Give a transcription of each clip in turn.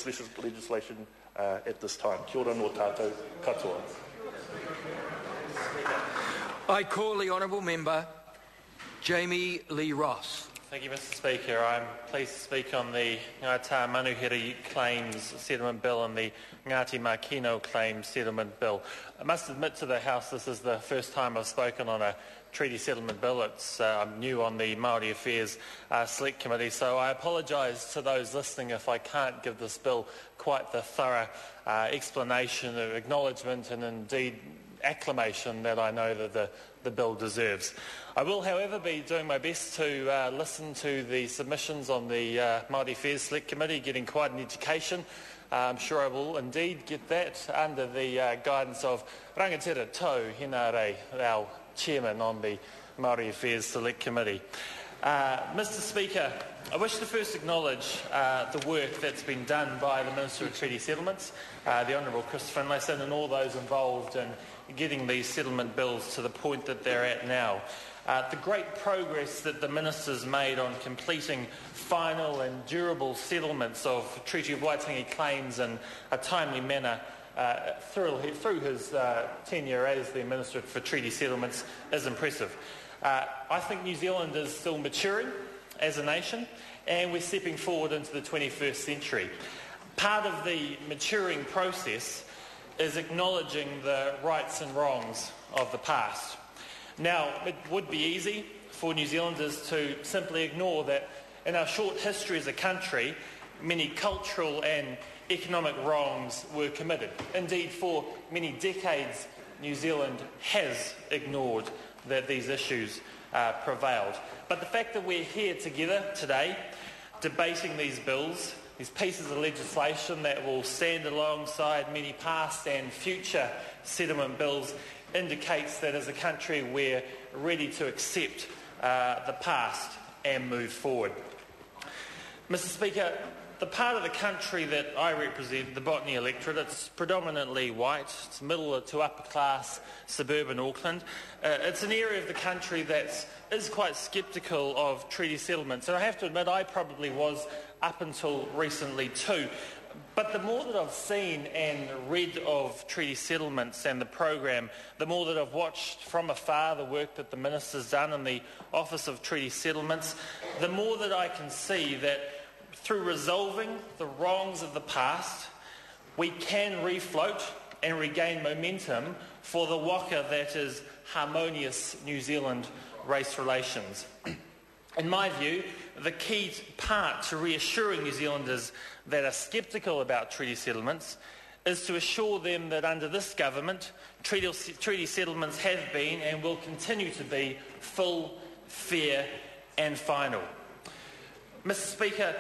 this legislation at this time. Kia ora no tātou katoa. I call the Honourable Member Jami-Lee Ross. Thank you, Mr Speaker. I'm pleased to speak on the Ngai Tamanuhiri Claims Settlement Bill and the Ngati Makino Claims Settlement Bill. I must admit to the House this is the first time I've spoken on a treaty settlement bill. I'm new on the Māori Affairs Select Committee, so I apologise to those listening if I can't give this bill quite the thorough explanation, acknowledgement and indeed acclamation that I know that the bill deserves. I will, however, be doing my best to listen to the submissions on the Māori Affairs Select Committee, getting quite an education. I'm sure I will indeed get that under the guidance of Rangatira Tau Hinare, our Chairman on the Māori Affairs Select Committee. Mr Speaker, I wish to first acknowledge the work that's been done by the Minister of Treaty Settlements, the Honourable Chris Finlayson, and all those involved in getting these settlement bills to the point that they're at now. The great progress that the Minister's made on completing final and durable settlements of Treaty of Waitangi claims in a timely manner through his tenure as the Minister for Treaty Settlements is impressive. I think New Zealand is still maturing as a nation, and we're stepping forward into the 21st century. Part of the maturing process is acknowledging the rights and wrongs of the past. Now, it would be easy for New Zealanders to simply ignore that in our short history as a country, many cultural and economic wrongs were committed. Indeed, for many decades, New Zealand has ignored that these issues prevailed. But the fact that we're here together today, debating these bills, these pieces of legislation that will stand alongside many past and future settlement bills, indicates that as a country we're ready to accept the past and move forward. Mr Speaker, the part of the country that I represent, the Botany electorate, it's predominantly white, it's middle to upper class suburban Auckland. It's an area of the country that is quite sceptical of treaty settlements, and I have to admit I probably was up until recently too. But the more that I've seen and read of treaty settlements and the program, the more that I've watched from afar the work that the Minister's done in the Office of Treaty Settlements, the more that I can see that through resolving the wrongs of the past, we can refloat and regain momentum for the waka that is harmonious New Zealand race relations. In my view, the key part to reassuring New Zealanders that are sceptical about treaty settlements is to assure them that under this government, treaty settlements have been and will continue to be full, fair and final. Mr Speaker,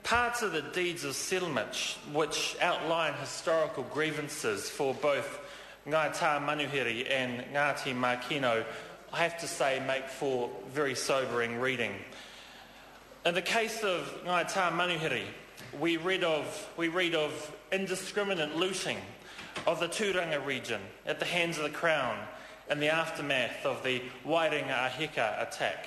parts of the deeds of settlement which outline historical grievances for both Ngai Tamanuhiri and Ngati Makino, I have to say, make for very sobering reading. In the case of Ngai Tamanuhiri, we read of indiscriminate looting of the Tūranga region at the hands of the Crown in the aftermath of the Wairinga Ahika attack.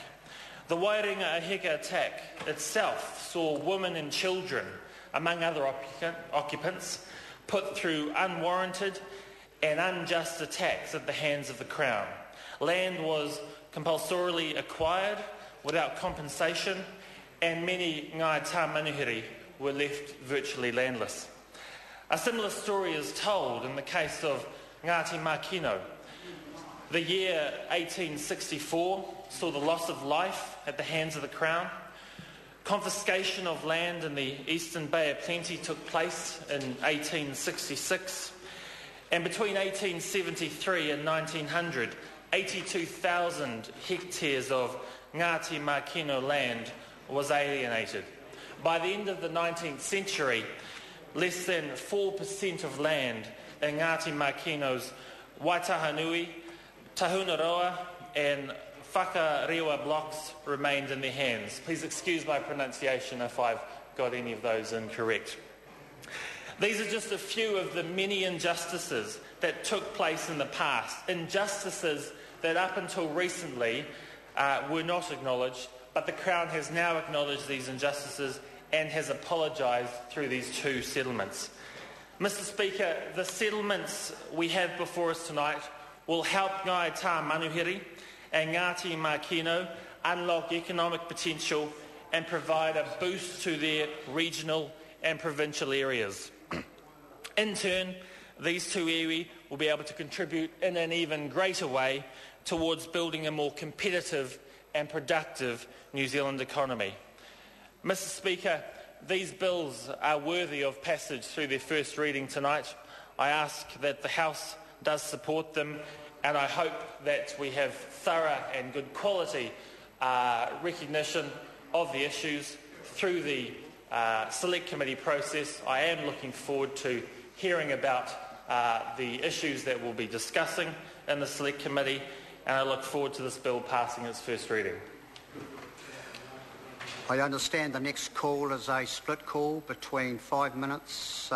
The Wairinga Ahika attack itself saw women and children, among other occupants, put through unwarranted and unjust attacks at the hands of the Crown. Land was compulsorily acquired without compensation, and many Ngai Tamanuhiri were left virtually landless. A similar story is told in the case of Ngati Makino. The year 1864 saw the loss of life at the hands of the Crown. Confiscation of land in the Eastern Bay of Plenty took place in 1866. And between 1873 and 1900, 82,000 hectares of Ngati Makino land was alienated. By the end of the 19th century, less than 4% of land in Ngati Makino's Waitahanui, Tahunaroa and Whakarewa blocks remained in their hands. Please excuse my pronunciation if I've got any of those incorrect. These are just a few of the many injustices that took place in the past, injustices that up until recently were not acknowledged, but the Crown has now acknowledged these injustices and has apologised through these two settlements. Mr Speaker, the settlements we have before us tonight will help Ngai Tamanuhiri and Ngati Makino unlock economic potential and provide a boost to their regional and provincial areas. In turn, these two iwi will be able to contribute in an even greater way towards building a more competitive and productive New Zealand economy. Mr Speaker, these bills are worthy of passage through their first reading tonight. I ask that the House does support them, and I hope that we have thorough and good quality recognition of the issues through the Select Committee process. I am looking forward to hearing about the issues that we'll be discussing in the Select Committee, and I look forward to this bill passing its first reading. I understand the next call is a split call between 5 minutes